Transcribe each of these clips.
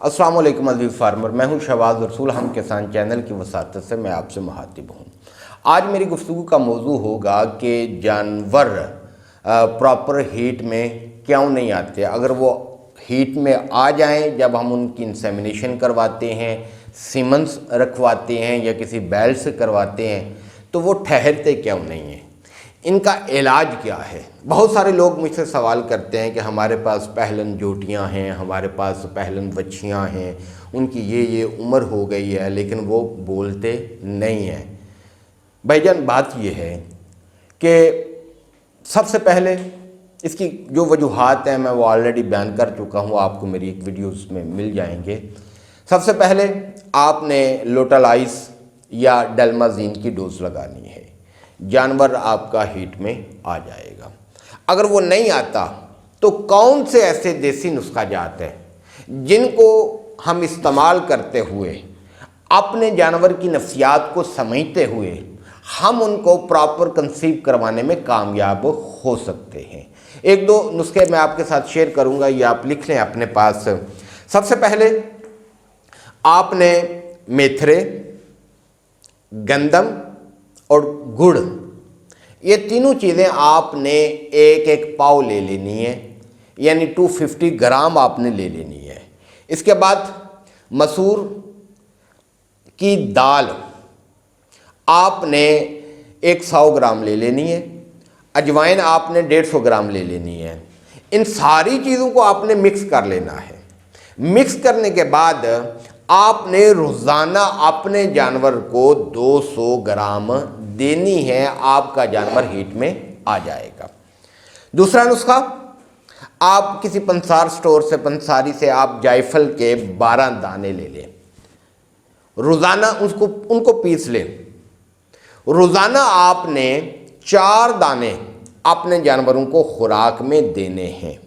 अस्सलाम वालेकुम अज़ीज़ फार्मर, मैं हूं शहबाज रसूल। हम किसान चैनल की वसातत से मैं आपसे मुखातिब हूं। आज मेरी गुफ्तगू का मौजू होगा कि जानवर प्रॉपर हीट में क्यों नहीं आते। अगर वो हीट में आ जाएं, जब हम उनकी इंसेमिनेशन करवाते हैं, सीमंस रखवाते हैं या किसी बैल से करवाते हैं, तो वो ठहरते क्यों नहीं हैं, इनका इलाज क्या है। बहुत सारे लोग मुझसे सवाल करते हैं कि हमारे पास पहलन जोटियां हैं, हमारे पास पहलन बच्चियां हैं, उनकी ये उम्र हो गई है लेकिन वो बोलते नहीं हैं। भाईजान, बात ये है कि सबसे पहले इसकी जो वजूहात हैं मैं वो ऑलरेडी बयान कर चुका हूँ, आपको मेरी एक वीडियोस में मिल जाएंगे। सबसे पहले आपने लोटालाइस या डेल्माजीन की डोज लगानी है, जानवर आपका हीट में आ जाएगा। अगर वो नहीं आता तो कौन से ऐसे देसी नुस्खा जात हैं जिनको हम इस्तेमाल करते हुए अपने जानवर की नफ्सियात को समझते हुए हम उनको प्रॉपर कंसीव करवाने में कामयाब हो सकते हैं। एक दो नुस्खे मैं आपके साथ शेयर करूंगा, ये आप लिख लें अपने पास। सबसे पहले आपने मेथरे, गंदम और गुड़, ये तीनों चीज़ें आपने एक एक पाव ले लेनी है, यानी 250 ग्राम आपने ले लेनी है। इसके बाद मसूर की दाल आपने 100 ग्राम ले लेनी है। अजवाइन आपने 150 ग्राम ले लेनी है। इन सारी चीज़ों को आपने मिक्स कर लेना है। मिक्स करने के बाद आपने रोज़ाना अपने जानवर को 200 ग्राम देनी है, आपका जानवर हीट में आ जाएगा। दूसरा नुस्खा, आप किसी पंसार स्टोर से, पंसारी से आप जायफल के 12 दाने ले लें, रोज़ाना उनको पीस लें। रोज़ाना आपने 4 दाने अपने जानवरों को खुराक में देने हैं।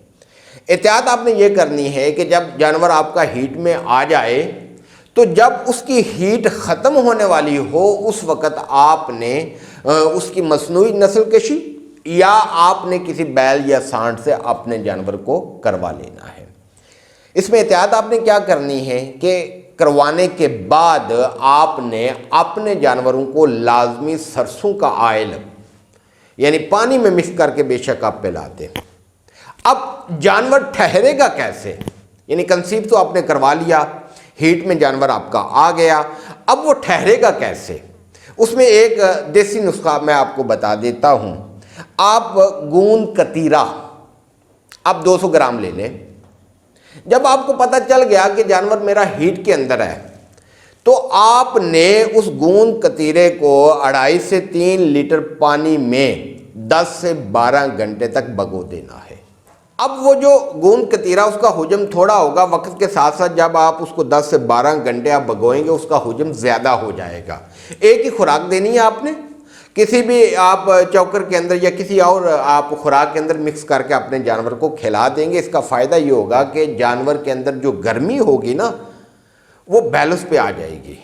एहतियात आपने ये करनी है कि जब जानवर आपका हीट में आ जाए तो जब उसकी हीट ख़त्म होने वाली हो उस वक़्त आपने उसकी मसनूई नस्ल कशी या आपने किसी बैल या सांड से अपने जानवर को करवा लेना है। इसमें एहतियात आपने क्या करनी है कि करवाने के बाद आपने अपने जानवरों को लाजमी सरसों का आयल यानी पानी में मिक्स करके बेशक आप पिला दें। अब जानवर ठहरेगा कैसे, यानी कंसीव तो आपने करवा लिया, हीट में जानवर आपका आ गया, अब वो ठहरेगा कैसे। उसमें एक देसी नुस्खा मैं आपको बता देता हूँ। आप गूंद कतीरा आप 200 ग्राम ले लें। जब आपको पता चल गया कि जानवर मेरा हीट के अंदर है तो आपने उस गूंद कतीरे को 2.5 से 3 लीटर पानी में 10 से 12 घंटे तक भगो देना है। अब वो जो गूंद कतीरा उसका हुजम थोड़ा होगा, वक्त के साथ साथ जब आप उसको 10 से 12 घंटे आप भगोएंगे उसका हुजम ज़्यादा हो जाएगा। एक ही खुराक देनी है आपने, किसी भी आप चौकर के अंदर या किसी और आप खुराक के अंदर मिक्स करके अपने जानवर को खिला देंगे। इसका फ़ायदा ये होगा कि जानवर के अंदर जो गर्मी होगी ना वो बैलेंस पे आ जाएगी,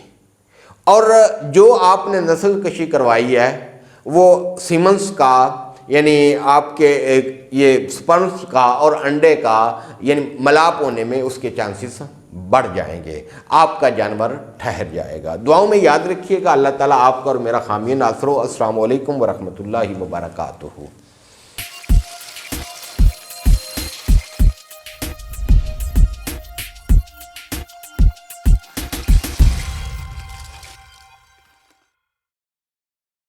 और जो आपने नस्ल कशी करवाई है वो सीमंस का यानी आपके ये स्पर्म्स का और अंडे का यानी मलाप होने में उसके चांसेस बढ़ जाएंगे, आपका जानवर ठहर जाएगा। दुआओं में याद रखिएगा। अल्लाह ताला आपका और मेरा हामी नासर हो। अस्सलाम वालेकुम व रहमतुल्लाहि व बरकातुहू।